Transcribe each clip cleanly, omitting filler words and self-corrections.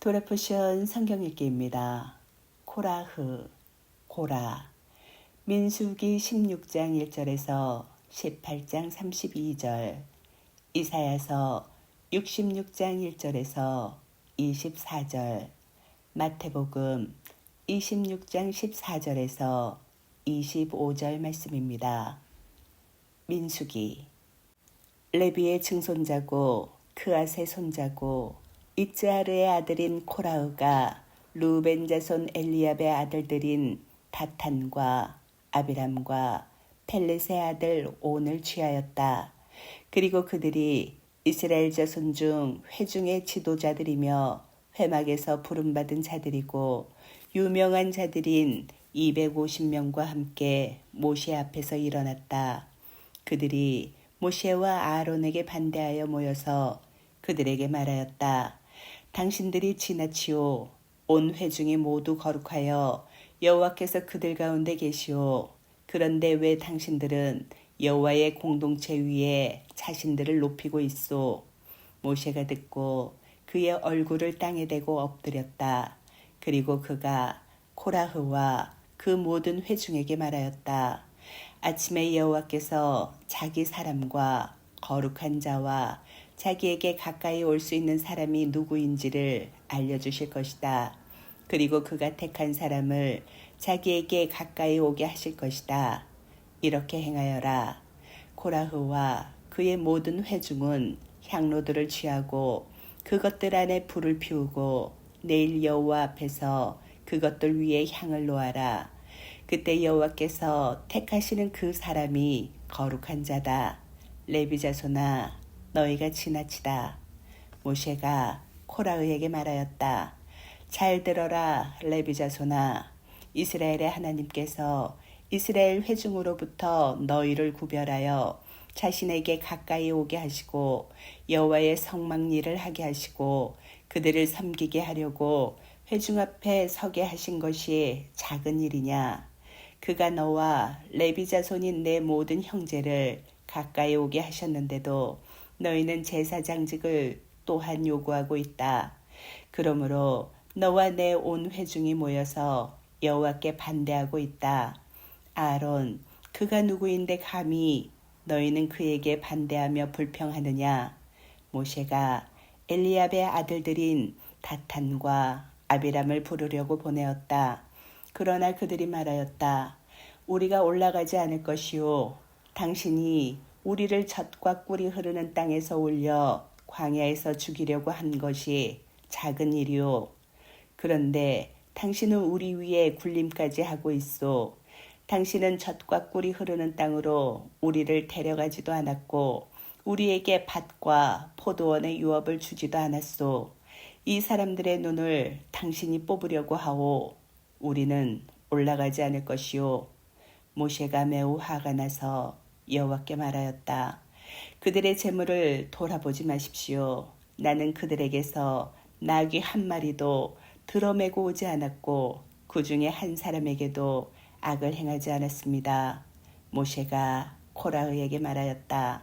도라포션 성경 읽기입니다. 코라흐, 고라. 민수기 16장 1절에서 18장 32절, 이사야서 66장 1절에서 24절, 마태복음 26장 14절에서 25절 말씀입니다. 민수기. 레비의 증손자고 그앗의 손자고 이츠하르의 아들인 코라흐가 루벤 자손 엘리압의 아들들인 다탄과 아비람과 펠렛의 아들 온을 취하였다. 그리고 그들이 이스라엘 자손 중 회중의 지도자들이며 회막에서 부름받은 자들이고 유명한 자들인 250명과 함께 모세 앞에서 일어났다. 그들이 모세와 아론에게 반대하여 모여서 그들에게 말하였다. 당신들이 지나치오. 온 회중이 모두 거룩하여 여호와께서 그들 가운데 계시오. 그런데 왜 당신들은 여호와의 공동체 위에 자신들을 높이고 있소? 모세가 듣고 그의 얼굴을 땅에 대고 엎드렸다. 그리고 그가 코라흐와 그 모든 회중에게 말하였다. 아침에 여호와께서 자기 사람과 거룩한 자와 자기에게 가까이 올 수 있는 사람이 누구인지를 알려주실 것이다. 그리고 그가 택한 사람을 자기에게 가까이 오게 하실 것이다. 이렇게 행하여라. 코라흐와 그의 모든 회중은 향로들을 취하고 그것들 안에 불을 피우고 내일 여호와 앞에서 그것들 위에 향을 놓아라. 그때 여호와께서 택하시는 그 사람이 거룩한 자다. 레위 자손아, 너희가 지나치다. 모세가 코라흐에게 말하였다. 잘 들어라, 레위 자손아. 이스라엘의 하나님께서 이스라엘 회중으로부터 너희를 구별하여 자신에게 가까이 오게 하시고 여호와의 성막일을 하게 하시고 그들을 섬기게 하려고 회중 앞에 서게 하신 것이 작은 일이냐? 그가 너와 레위 자손인 내 모든 형제를 가까이 오게 하셨는데도 너희는 제사장직을 또한 요구하고 있다. 그러므로 너와 내 온 회중이 모여서 여호와께 반대하고 있다. 아론, 그가 누구인데 감히 너희는 그에게 반대하며 불평하느냐? 모세가 엘리압의 아들들인 다탄과 아비람을 부르려고 보내었다. 그러나 그들이 말하였다. 우리가 올라가지 않을 것이요. 당신이 우리를 젖과 꿀이 흐르는 땅에서 올려 광야에서 죽이려고 한 것이 작은 일이요. 그런데 당신은 우리 위에 굴림까지 하고 있소. 당신은 젖과 꿀이 흐르는 땅으로 우리를 데려가지도 않았고 우리에게 밭과 포도원의 유업을 주지도 않았소. 이 사람들의 눈을 당신이 뽑으려고 하오. 우리는 올라가지 않을 것이요. 모세가 매우 화가 나서 여호와께 말하였다. 그들의 재물을 돌아보지 마십시오. 나는 그들에게서 나귀 한 마리도 들어매고 오지 않았고 그 중에 한 사람에게도 악을 행하지 않았습니다. 모세가 코라흐에게 말하였다.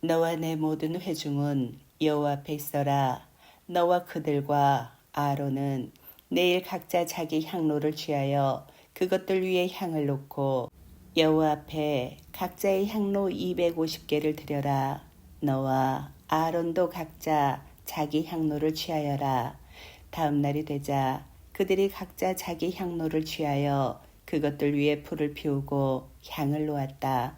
너와 내 모든 회중은 여호와 앞에 있어라. 너와 그들과 아론은 내일 각자 자기 향로를 취하여 그것들 위에 향을 놓고 여호와 앞에 각자의 향로 250개를 드려라. 너와 아론도 각자 자기 향로를 취하여라. 다음 날이 되자 그들이 각자 자기 향로를 취하여 그것들 위에 불을 피우고 향을 놓았다.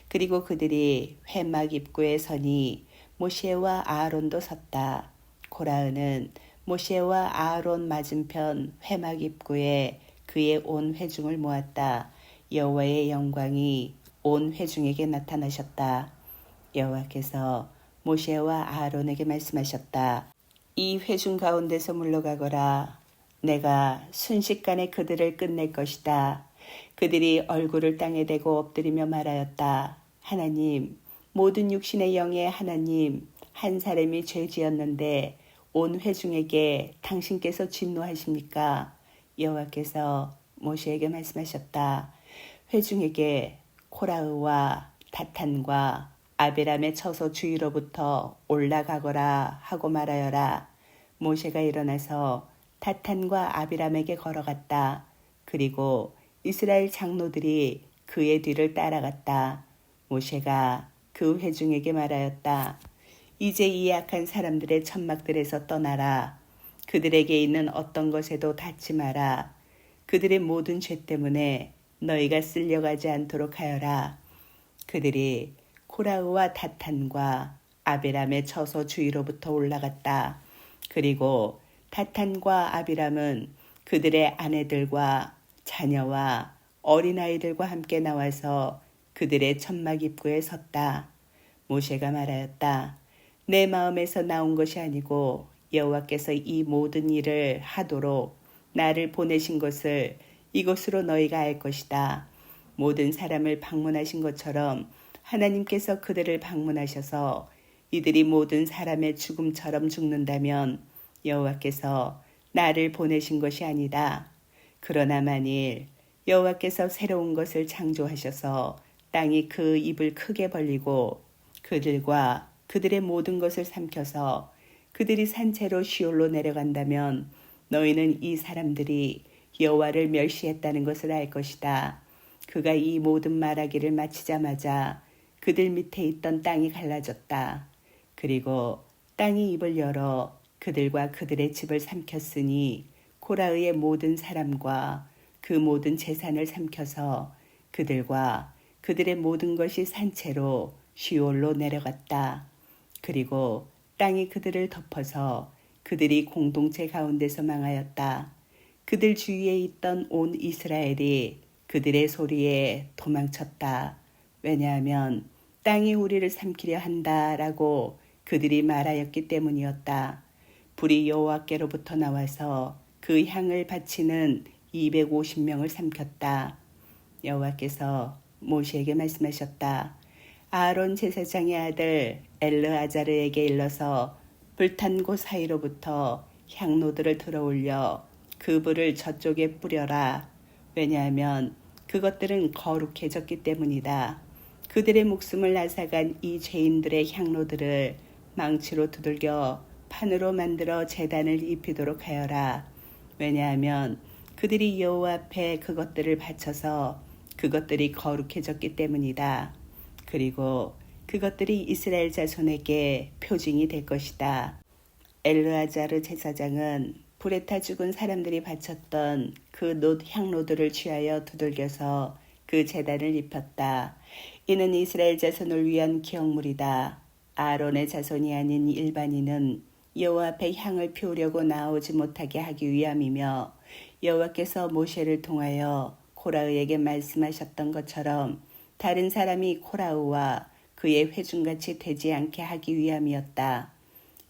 그리고 그들이 회막 입구에 서니 모세와 아론도 섰다. 코라흐는 모세와 아론 맞은편 회막 입구에 그의 온 회중을 모았다. 여호와의 영광이 온 회중에게 나타나셨다. 여호와께서 모세와 아론에게 말씀하셨다. 이 회중 가운데서 물러가거라. 내가 순식간에 그들을 끝낼 것이다. 그들이 얼굴을 땅에 대고 엎드리며 말하였다. 하나님, 모든 육신의 영의 하나님, 한 사람이 죄 지었는데 온 회중에게 당신께서 진노하십니까? 여호와께서 모세에게 말씀하셨다. 회중에게 코라흐와 다탄과 아비람의 처소 주위로부터 올라가거라 하고 말하여라. 모세가 일어나서 다탄과 아비람에게 걸어갔다. 그리고 이스라엘 장로들이 그의 뒤를 따라갔다. 모세가 그 회중에게 말하였다. 이제 이 악한 사람들의 천막들에서 떠나라. 그들에게 있는 어떤 것에도 닿지 마라. 그들의 모든 죄 때문에 너희가 쓸려가지 않도록 하여라. 그들이 코라흐와 다탄과 아비람의 처소 주위로부터 올라갔다. 그리고 다탄과 아비람은 그들의 아내들과 자녀와 어린아이들과 함께 나와서 그들의 천막 입구에 섰다. 모세가 말하였다. 내 마음에서 나온 것이 아니고 여호와께서 이 모든 일을 하도록 나를 보내신 것을 이것으로 너희가 알 것이다. 모든 사람을 방문하신 것처럼 하나님께서 그들을 방문하셔서 이들이 모든 사람의 죽음처럼 죽는다면 여호와께서 나를 보내신 것이 아니다. 그러나 만일 여호와께서 새로운 것을 창조하셔서 땅이 그 입을 크게 벌리고 그들과 그들의 모든 것을 삼켜서 그들이 산채로 시올로 내려간다면 너희는 이 사람들이 여호와를 멸시했다는 것을 알 것이다. 그가 이 모든 말하기를 마치자마자 그들 밑에 있던 땅이 갈라졌다. 그리고 땅이 입을 열어 그들과 그들의 집을 삼켰으니 코라흐의 모든 사람과 그 모든 재산을 삼켜서 그들과 그들의 모든 것이 산채로 시올로 내려갔다. 그리고 땅이 그들을 덮어서 그들이 공동체 가운데서 망하였다. 그들 주위에 있던 온 이스라엘이 그들의 소리에 도망쳤다. 왜냐하면 땅이 우리를 삼키려 한다라고 그들이 말하였기 때문이었다. 불이 여호와께로부터 나와서 그 향을 바치는 250명을 삼켰다. 여호와께서 모세에게 말씀하셨다. 아론 제사장의 아들 엘르아자르에게 일러서 불탄 곳 사이로부터 향로들을 들어올려 그 불을 저쪽에 뿌려라. 왜냐하면 그것들은 거룩해졌기 때문이다. 그들의 목숨을 앗아간 이 죄인들의 향로들을 망치로 두들겨 판으로 만들어 제단을 입히도록 하여라. 왜냐하면 그들이 여호와 앞에 그것들을 바쳐서 그것들이 거룩해졌기 때문이다. 그리고 그것들이 이스라엘 자손에게 표징이 될 것이다. 엘르아자르 제사장은 불에 타 죽은 사람들이 바쳤던 그 놋 향로들을 취하여 두들겨서 그 제단을 입혔다. 이는 이스라엘 자손을 위한 기억물이다. 아론의 자손이 아닌 일반인은 여호와 앞에 향을 피우려고 나오지 못하게 하기 위함이며 여호와께서 모세를 통하여 코라흐에게 말씀하셨던 것처럼 다른 사람이 코라흐와 그의 회중같이 되지 않게 하기 위함이었다.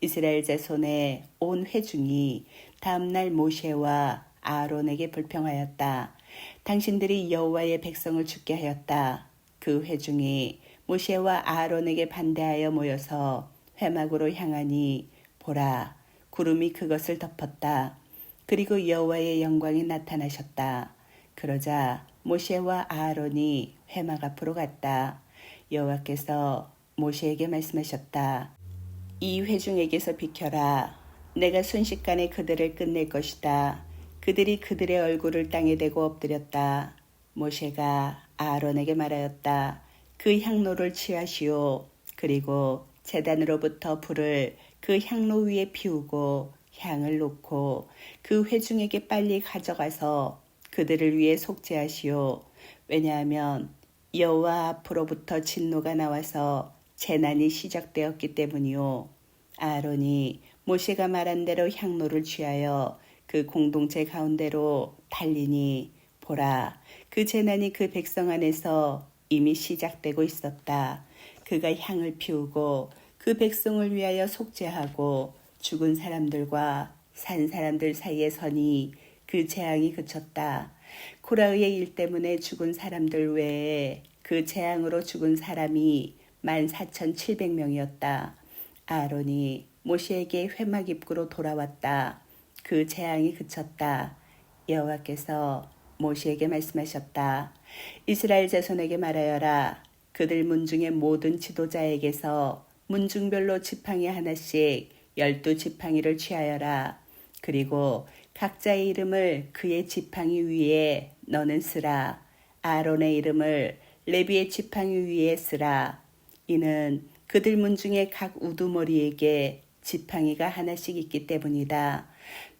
이스라엘 자손의 온 회중이 다음날 모세와 아론에게 불평하였다. 당신들이 여호와의 백성을 죽게 하였다. 그 회중이 모세와 아론에게 반대하여 모여서 회막으로 향하니 보라, 구름이 그것을 덮었다. 그리고 여호와의 영광이 나타나셨다. 그러자 모세와 아론이 회막 앞으로 갔다. 여호와께서 모세에게 말씀하셨다. 이 회중에게서 비켜라. 내가 순식간에 그들을 끝낼 것이다. 그들이 그들의 얼굴을 땅에 대고 엎드렸다. 모세가 아론에게 말하였다. 그 향로를 취하시오. 그리고 제단으로부터 불을 그 향로 위에 피우고 향을 놓고 그 회중에게 빨리 가져가서 그들을 위해 속죄하시오. 왜냐하면 여호와 앞으로부터 진노가 나와서 재난이 시작되었기 때문이요. 아론이 모세가 말한 대로 향로를 취하여 그 공동체 가운데로 달리니 보라, 그 재난이 그 백성 안에서 이미 시작되고 있었다. 그가 향을 피우고 그 백성을 위하여 속죄하고 죽은 사람들과 산 사람들 사이에 서니 그 재앙이 그쳤다. 코라흐의 일 때문에 죽은 사람들 외에 그 재앙으로 죽은 사람이 14,700명이었다. 아론이 모세에게 회막 입구로 돌아왔다. 그 재앙이 그쳤다. 여호와께서 모세에게 말씀하셨다. 이스라엘 자손에게 말하여라. 그들 문중의 모든 지도자에게서 문중별로 지팡이 하나씩 지팡이를 취하여라. 그리고 각자의 이름을 그의 지팡이 위에 너는 쓰라. 아론의 이름을 레위의 지팡이 위에 쓰라. 이는 그들 문중에 각 우두머리에게 지팡이가 하나씩 있기 때문이다.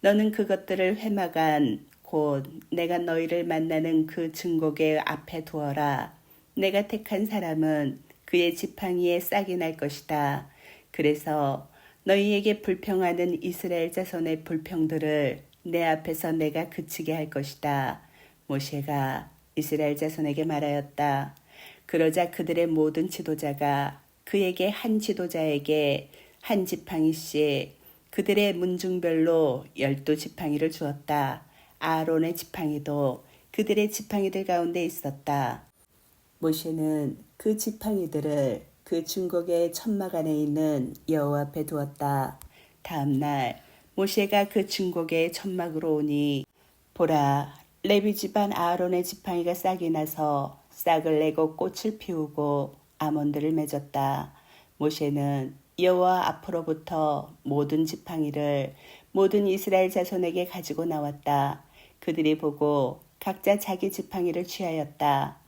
너는 그것들을 회막안 곧 내가 너희를 만나는 그 증거계 앞에 두어라. 내가 택한 사람은 그의 지팡이에 싹이 날 것이다. 그래서 너희에게 불평하는 이스라엘 자손의 불평들을 내 앞에서 내가 그치게 할 것이다. 모세가 이스라엘 자손에게 말하였다. 그러자 그들의 모든 지도자가 그에게 한 지도자에게 한 지팡이씩 그들의 문중별로 12지팡이를 주었다. 아론의 지팡이도 그들의 지팡이들 가운데 있었다. 모세는 그 지팡이들을 그 증거계 천막 안에 있는 여호와 앞에 두었다. 다음 날 모세가 그 증거계의 천막으로 오니 보라, 레위 집안 아론의 지팡이가 싹이 나서 싹을 내고 꽃을 피우고 아몬드를 맺었다. 모세는 여호와 앞으로부터 모든 지팡이를 모든 이스라엘 자손에게 가지고 나왔다. 그들이 보고 각자 자기 지팡이를 취하였다.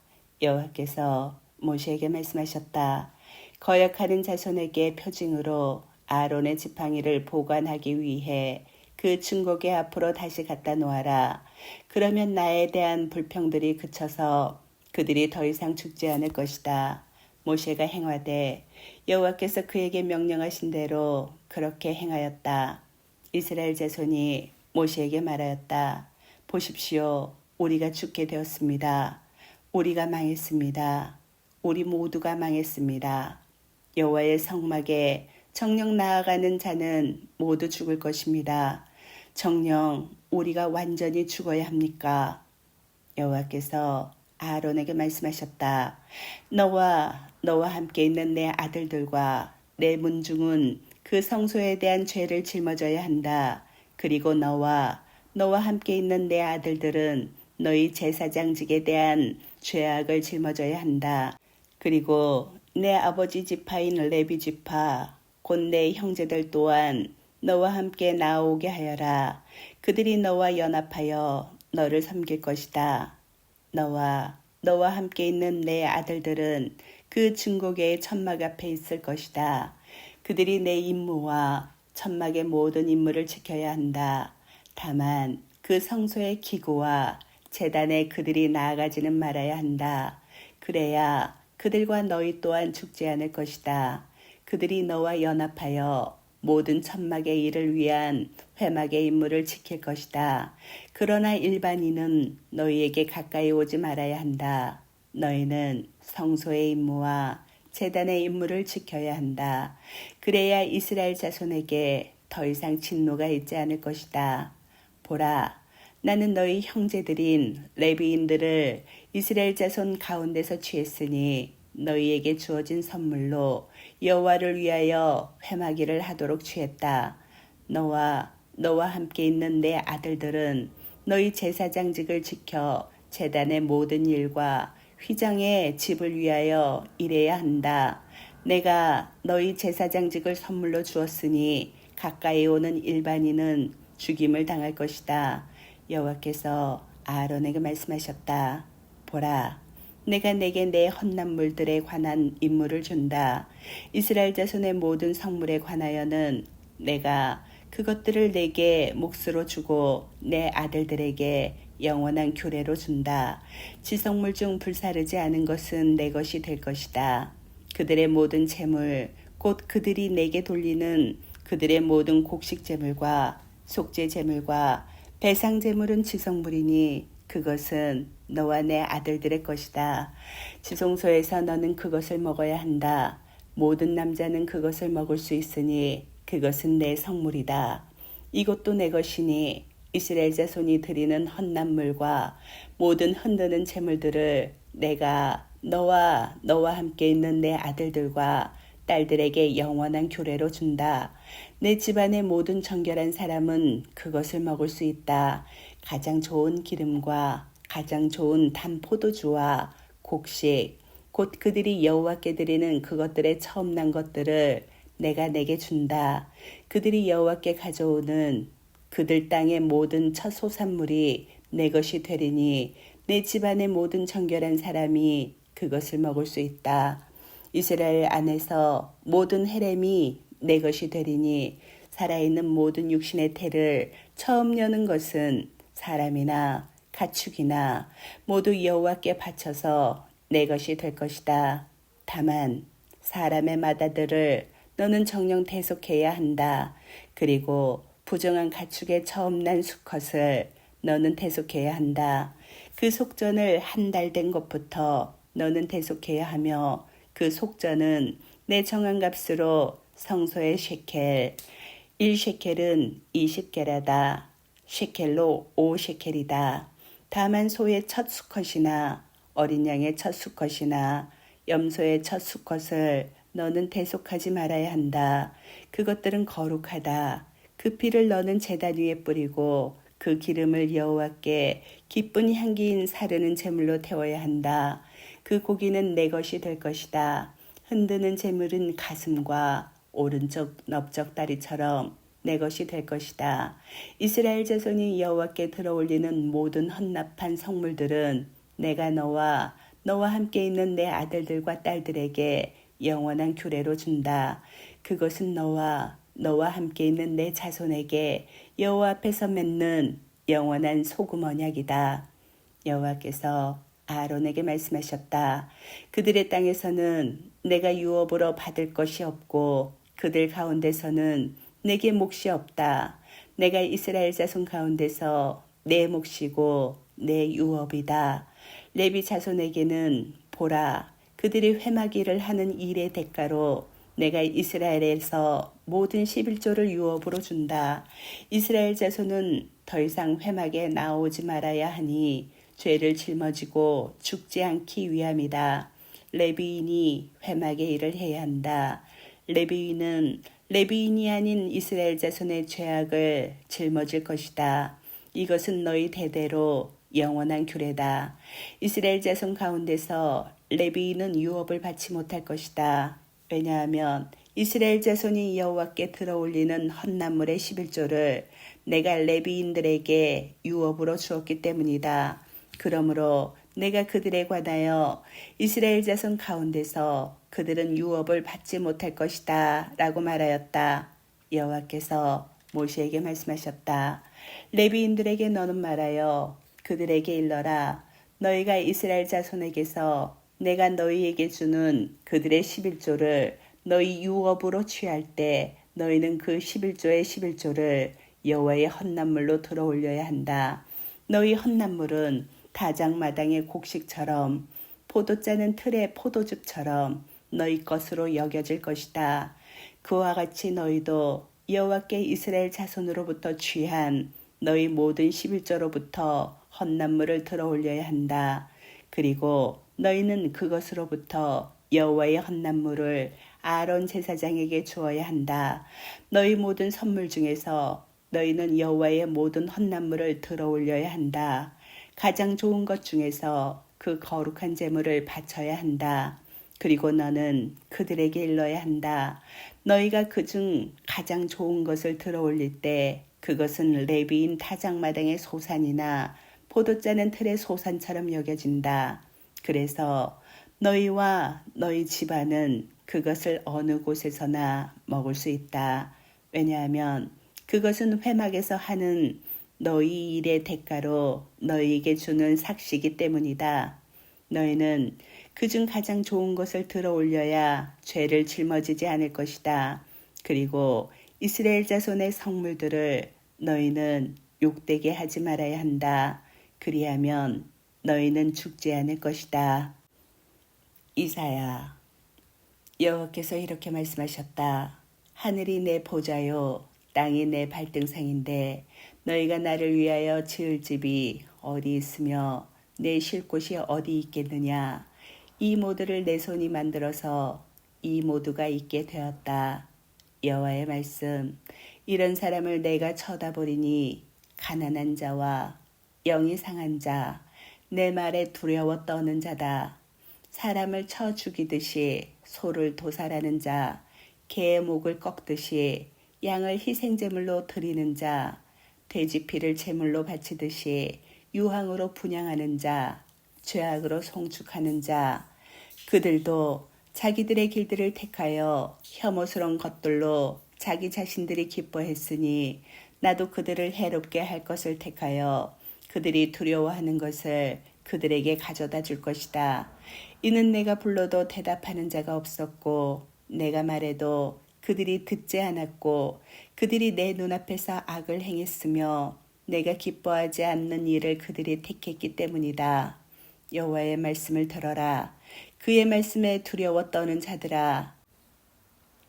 여호와께서 모세에게 말씀하셨다. 거역하는 자손에게 표징으로 아론의 지팡이를 보관하기 위해 그 증거계 앞으로 다시 갖다 놓아라. 그러면 나에 대한 불평들이 그쳐서 그들이 더 이상 죽지 않을 것이다. 모세가 행하되 여호와께서 그에게 명령하신 대로 그렇게 행하였다. 이스라엘 자손이 모세에게 말하였다. 보십시오. 우리가 죽게 되었습니다. 우리가 망했습니다. 우리 모두가 망했습니다. 여호와의 성막에 정녕 나아가는 자는 모두 죽을 것입니다. 정녕 우리가 완전히 죽어야 합니까? 여호와께서 아론에게 말씀하셨다. 너와 함께 있는 내 아들들과 내 문중은 그 성소에 대한 죄를 짊어져야 한다. 그리고 너와 함께 있는 내 아들들은 너희 제사장직에 대한 죄악을 짊어져야 한다. 그리고 내 아버지 지파인 레위 지파 곧 내 형제들 또한 너와 함께 나오게 하여라. 그들이 너와 연합하여 너를 섬길 것이다. 너와 함께 있는 내 아들들은 그 증거계의 천막 앞에 있을 것이다. 그들이 내 임무와 천막의 모든 임무를 지켜야 한다. 다만 그 성소의 기구와 제단에 그들이 나아가지는 말아야 한다. 그래야 그들과 너희 또한 죽지 않을 것이다. 그들이 너와 연합하여 모든 천막의 일을 위한 회막의 임무를 지킬 것이다. 그러나 일반인은 너희에게 가까이 오지 말아야 한다. 너희는 성소의 임무와 제단의 임무를 지켜야 한다. 그래야 이스라엘 자손에게 더 이상 진노가 있지 않을 것이다. 보라, 나는 너희 형제들인 레위인들을 이스라엘 자손 가운데서 취했으니 너희에게 주어진 선물로 여호와를 위하여 회막일을 하도록 취했다. 너와 함께 있는 내 아들들은 너희 제사장직을 지켜 제단의 모든 일과 휘장의 집을 위하여 일해야 한다. 내가 너희 제사장직을 선물로 주었으니 가까이 오는 일반인은 죽임을 당할 것이다. 여호와께서 아론에게 말씀하셨다. 보라, 내가 내게 내 헌납물들에 관한 임무를 준다. 이스라엘 자손의 모든 성물에 관하여는 내가 그것들을 내게 몫으로 주고 내 아들들에게 영원한 규례로 준다. 지성물 중 불사르지 않은 것은 내 것이 될 것이다. 그들의 모든 재물, 곧 그들이 내게 돌리는 그들의 모든 곡식 재물과 속죄 재물과 배상 재물은 지성물이니 그것은 너와 내 아들들의 것이다. 지성소에서 너는 그것을 먹어야 한다. 모든 남자는 그것을 먹을 수 있으니 그것은 내 성물이다. 이것도 내 것이니 이스라엘 자손이 드리는 헌납물과 모든 흔드는 재물들을 내가 너와 함께 있는 내 아들들과 딸들에게 영원한 규례로 준다. 내 집안의 모든 정결한 사람은 그것을 먹을 수 있다. 가장 좋은 기름과 가장 좋은 단 포도주와 곡식, 곧 그들이 여호와께 드리는 그것들의 처음 난 것들을 내가 내게 준다. 그들이 여호와께 가져오는 그들 땅의 모든 첫 소산물이 내 것이 되리니 내 집안의 모든 정결한 사람이 그것을 먹을 수 있다. 이스라엘 안에서 모든 헤렘이 내 것이 되리니 살아있는 모든 육신의 태를 처음 여는 것은 사람이나 가축이나 모두 여호와께 바쳐서 내 것이 될 것이다. 다만 사람의 마다들을 너는 정령 대속해야 한다. 그리고 부정한 가축의 처음 난 수컷을 너는 대속해야 한다. 그 속전을 한 달 된 것부터 너는 대속해야 하며 그 속전은 내 정한 값으로 성소의 셰켈 1셰켈은 20게라다. 셰켈로 5셰켈이다. 다만 소의 첫 수컷이나 어린 양의 첫 수컷이나 염소의 첫 수컷을 너는 대속하지 말아야 한다. 그것들은 거룩하다. 그 피를 너는 제단 위에 뿌리고 그 기름을 여호와께 기쁜 향기인 사르는 제물로 태워야 한다. 그 고기는 내 것이 될 것이다. 흔드는 제물은 가슴과 오른쪽 넓적 다리처럼 내 것이 될 것이다. 이스라엘 자손이 여호와께 들어올리는 모든 헌납한 성물들은 내가 너와 함께 있는 내 아들들과 딸들에게 영원한 규례로 준다. 그것은 너와 함께 있는 내 자손에게 여호와 앞에서 맺는 영원한 소금 언약이다. 여호와께서 아론에게 말씀하셨다. 그들의 땅에서는 내가 유업으로 받을 것이 없고 그들 가운데서는 내게 몫이 없다. 내가 이스라엘 자손 가운데서 내 몫이고 내 유업이다. 레위 자손에게는 보라, 그들이 회막일을 하는 일의 대가로 내가 이스라엘에서 모든 11조를 유업으로 준다. 이스라엘 자손은 더 이상 회막에 나오지 말아야 하니 죄를 짊어지고 죽지 않기 위함이다. 레위인이 회막의 일을 해야 한다. 레위인이 아닌 이스라엘 자손의 죄악을 짊어질 것이다. 이것은 너희 대대로 영원한 규례다. 이스라엘 자손 가운데서 레위인은 유업을 받지 못할 것이다. 왜냐하면 이스라엘 자손이 여호와께 들어올리는 헌난물의 11조를 내가 레위인들에게 유업으로 주었기 때문이다. 그러므로 내가 그들에 관하여 이스라엘 자손 가운데서 그들은 유업을 받지 못할 것이다 라고 말하였다. 여호와께서 모세에게 말씀하셨다. 레위인들에게 너는 말하여 그들에게 일러라. 너희가 이스라엘 자손에게서 내가 너희에게 주는 그들의 11조를 너희 유업으로 취할 때 너희는 그 11조의 11조를 여호와의 헌난물로 들어올려야 한다. 너희 헌난물은 다장마당의 곡식처럼 포도짜는 틀의 포도즙처럼 너희 것으로 여겨질 것이다. 그와 같이 너희도 여호와께 이스라엘 자손으로부터 취한 너희 모든 11조로부터 헌난물을 들어올려야 한다. 그리고 너희는 그것으로부터 여호와의 헌난물을 아론 제사장에게 주어야 한다. 너희 모든 선물 중에서 너희는 여호와의 모든 헌난물을 들어올려야 한다. 가장 좋은 것 중에서 그 거룩한 제물을 바쳐야 한다. 그리고 너는 그들에게 일러야 한다. 너희가 그중 가장 좋은 것을 들어올릴 때 그것은 레위인 타작마당의 소산이나 포도짜는 틀의 소산처럼 여겨진다. 그래서 너희와 너희 집안은 그것을 어느 곳에서나 먹을 수 있다. 왜냐하면 그것은 회막에서 하는 너희 일의 대가로 너희에게 주는 삭시이기 때문이다. 너희는 그중 가장 좋은 것을 들어올려야 죄를 짊어지지 않을 것이다. 그리고 이스라엘 자손의 성물들을 너희는 욕되게 하지 말아야 한다. 그리하면 너희는 죽지 않을 것이다. 이사야, 여호와께서 이렇게 말씀하셨다. 하늘이 내 보좌요 땅이 내 발등상인데 너희가 나를 위하여 지을 집이 어디 있으며 내 쉴 곳이 어디 있겠느냐. 이 모두를 내 손이 만들어서 이 모두가 있게 되었다. 여호와의 말씀. 이런 사람을 내가 쳐다보리니 가난한 자와 영이 상한 자, 내 말에 두려워 떠는 자다. 사람을 쳐 죽이듯이 소를 도살하는 자, 개의 목을 꺾듯이 양을 희생제물로 드리는 자, 돼지 피를 제물로 바치듯이 유황으로 분향하는 자, 죄악으로 송축하는 자, 그들도 자기들의 길들을 택하여 혐오스러운 것들로 자기 자신들이 기뻐했으니 나도 그들을 해롭게 할 것을 택하여 그들이 두려워하는 것을 그들에게 가져다 줄 것이다. 이는 내가 불러도 대답하는 자가 없었고 내가 말해도 그들이 듣지 않았고 그들이 내 눈앞에서 악을 행했으며 내가 기뻐하지 않는 일을 그들이 택했기 때문이다. 여호와의 말씀을 들어라. 그의 말씀에 두려워 떠는 자들아,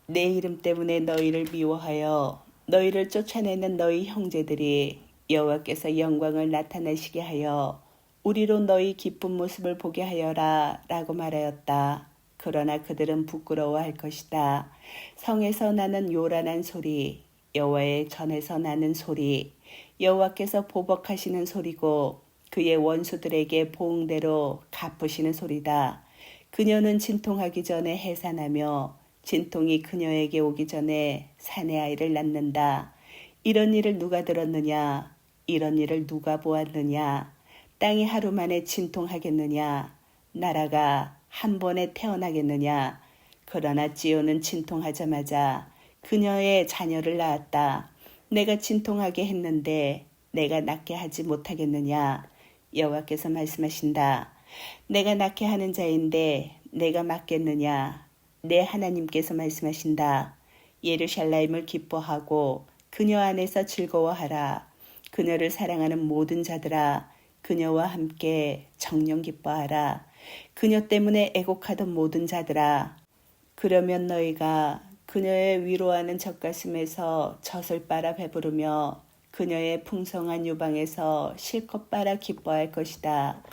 내 이름 때문에 너희를 미워하여 너희를 쫓아내는 너희 형제들이 여호와께서 영광을 나타내시게 하여 우리로 너희 기쁜 모습을 보게 하여라 라고 말하였다. 그러나 그들은 부끄러워할 것이다. 성에서 나는 요란한 소리, 여호와의 전에서 나는 소리, 여호와께서 보복하시는 소리고 그의 원수들에게 보응대로 갚으시는 소리다. 그녀는 진통하기 전에 해산하며 진통이 그녀에게 오기 전에 사내 아이를 낳는다. 이런 일을 누가 들었느냐? 이런 일을 누가 보았느냐? 땅이 하루 만에 진통하겠느냐? 나라가 한 번에 태어나겠느냐? 그러나 찌오는 진통하자마자 그녀의 자녀를 낳았다. 내가 진통하게 했는데 내가 낫게 하지 못하겠느냐? 여호와께서 말씀하신다. 내가 낫게 하는 자인데 내가 막겠느냐? 내 하나님께서 말씀하신다. 예루살렘을 기뻐하고 그녀 안에서 즐거워하라. 그녀를 사랑하는 모든 자들아, 그녀와 함께 정령 기뻐하라. 그녀 때문에 애곡하던 모든 자들아, 그러면 너희가 그녀의 위로하는 젖가슴에서 젖을 빨아 배부르며 그녀의 풍성한 유방에서 실컷 빨아 기뻐할 것이다.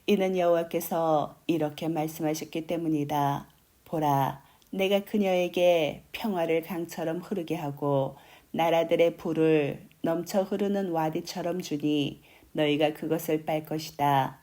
이는 여호와께서 이렇게 말씀하셨기 때문이다. 보라, 내가 그녀에게 평화를 강처럼 흐르게 하고 나라들의 불을 넘쳐 흐르는 와디처럼 주니 너희가 그것을 빨 것이다.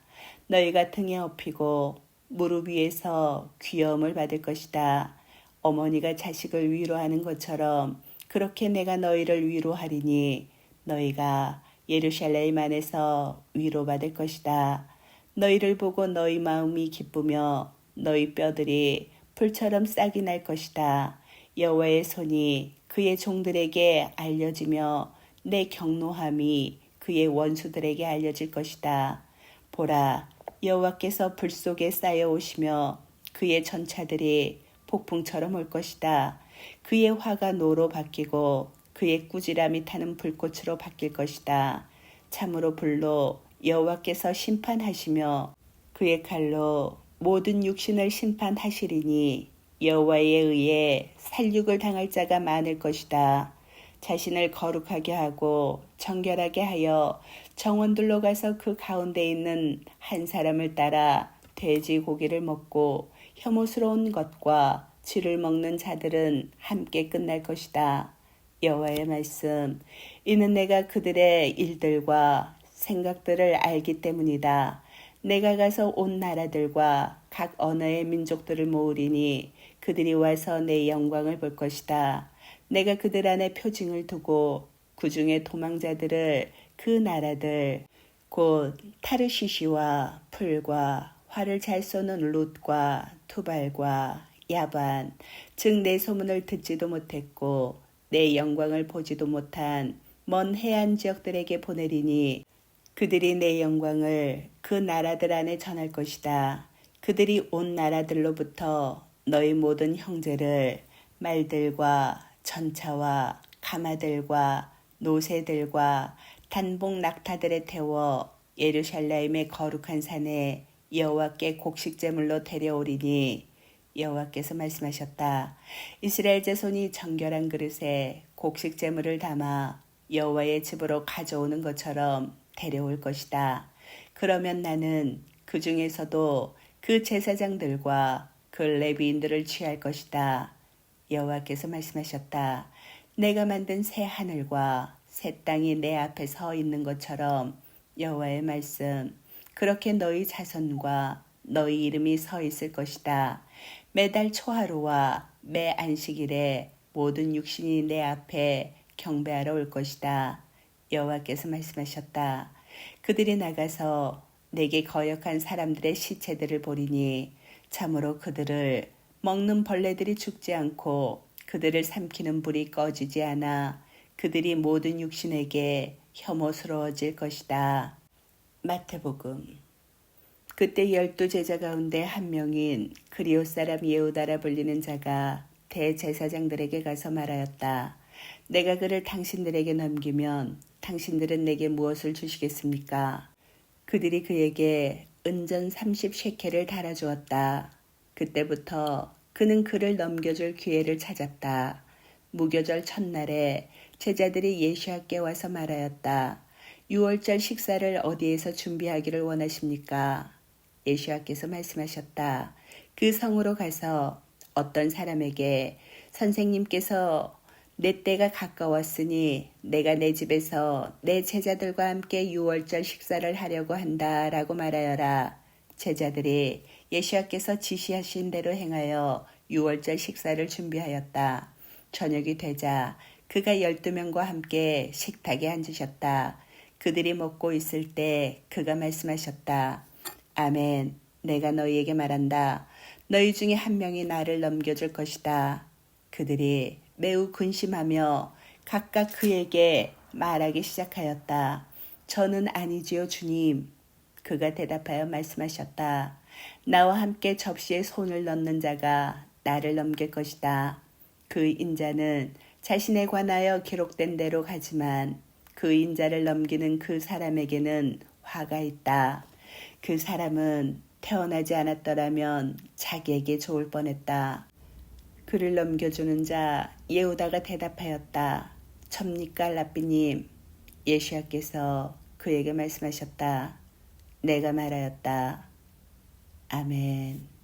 너희가 등에 업히고 무릎 위에서 귀여움을 받을 것이다. 어머니가 자식을 위로하는 것처럼 그렇게 내가 너희를 위로하리니 너희가 예루살렘 안에서 위로받을 것이다. 너희를 보고 너희 마음이 기쁘며 너희 뼈들이 풀처럼 싹이 날 것이다. 여호와의 손이 그의 종들에게 알려지며 내 경노함이 그의 원수들에게 알려질 것이다. 보라, 여호와께서 불 속에 쌓여 오시며 그의 전차들이 폭풍처럼 올 것이다. 그의 화가 노로 바뀌고 그의 꾸지람이 타는 불꽃으로 바뀔 것이다. 참으로 불로 여호와께서 심판하시며 그의 칼로 모든 육신을 심판하시리니 여호와에 의해 살육을 당할 자가 많을 것이다. 자신을 거룩하게 하고 정결하게 하여 정원들로 가서 그 가운데 있는 한 사람을 따라 돼지 고기를 먹고 혐오스러운 것과 쥐를 먹는 자들은 함께 끝날 것이다. 여호와의 말씀. 이는 내가 그들의 일들과 생각들을 알기 때문이다. 내가 가서 온 나라들과 각 언어의 민족들을 모으리니 그들이 와서 내 영광을 볼 것이다. 내가 그들 안에 표징을 두고 그 중에 도망자들을 그 나라들 곧 타르시시와 풀과 활을 잘 쏘는 룻과 투발과 야반 즉 내 소문을 듣지도 못했고 내 영광을 보지도 못한 먼 해안 지역들에게 보내리니 그들이 내 영광을 그 나라들 안에 전할 것이다. 그들이 온 나라들로부터 너희 모든 형제를 말들과 전차와 가마들과 노새들과 단복 낙타들에 태워 예루살렘의 거룩한 산에 여호와께 곡식제물로 데려오리니 여호와께서 말씀하셨다. 이스라엘 자손이 정결한 그릇에 곡식제물을 담아 여호와의 집으로 가져오는 것처럼 데려올 것이다. 그러면 나는 그 중에서도 그 제사장들과 그 레위인들을 취할 것이다. 여호와께서 말씀하셨다. 내가 만든 새 하늘과 새 땅이 내 앞에 서 있는 것처럼 여호와의 말씀. 그렇게 너희 자손과 너희 이름이 서 있을 것이다. 매달 초하루와 매 안식일에 모든 육신이 내 앞에 경배하러 올 것이다. 여호와께서 말씀하셨다. 그들이 나가서 내게 거역한 사람들의 시체들을 보리니 참으로 그들을 먹는 벌레들이 죽지 않고 그들을 삼키는 불이 꺼지지 않아 그들이 모든 육신에게 혐오스러워질 것이다. 마태복음. 그때 12 제자 가운데 한 명인 그리오 사람 예후다라 불리는 자가 대제사장들에게 가서 말하였다. 내가 그를 당신들에게 넘기면 당신들은 내게 무엇을 주시겠습니까? 그들이 그에게 은전 30셰켈을 달아주었다. 그때부터 그는 그를 넘겨줄 기회를 찾았다. 무교절 첫날에 제자들이 예수께 와서 말하였다. 6월절 식사를 어디에서 준비하기를 원하십니까? 예수께서 말씀하셨다. 그 성으로 가서 어떤 사람에게 선생님께서 내 때가 가까웠으니 내가 내 집에서 내 제자들과 함께 6월절 식사를 하려고 한다라고 말하여라. 제자들이 예수께서 지시하신 대로 행하여 6월절 식사를 준비하였다. 저녁이 되자 그가 12명과 함께 식탁에 앉으셨다. 그들이 먹고 있을 때 그가 말씀하셨다. 아멘. 내가 너희에게 말한다. 너희 중에 한 명이 나를 넘겨줄 것이다. 그들이 매우 근심하며 각각 그에게 말하기 시작하였다. 저는 아니지요, 주님. 그가 대답하여 말씀하셨다. 나와 함께 접시에 손을 넣는 자가 나를 넘길 것이다. 그 인자는 자신에 관하여 기록된 대로 가지만 그 인자를 넘기는 그 사람에게는 화가 있다. 그 사람은 태어나지 않았더라면 자기에게 좋을 뻔했다. 그를 넘겨주는 자 예후다가 대답하였다. 접니까 랍비님? 예수께서 그에게 말씀하셨다. 내가 말하였다. 아멘.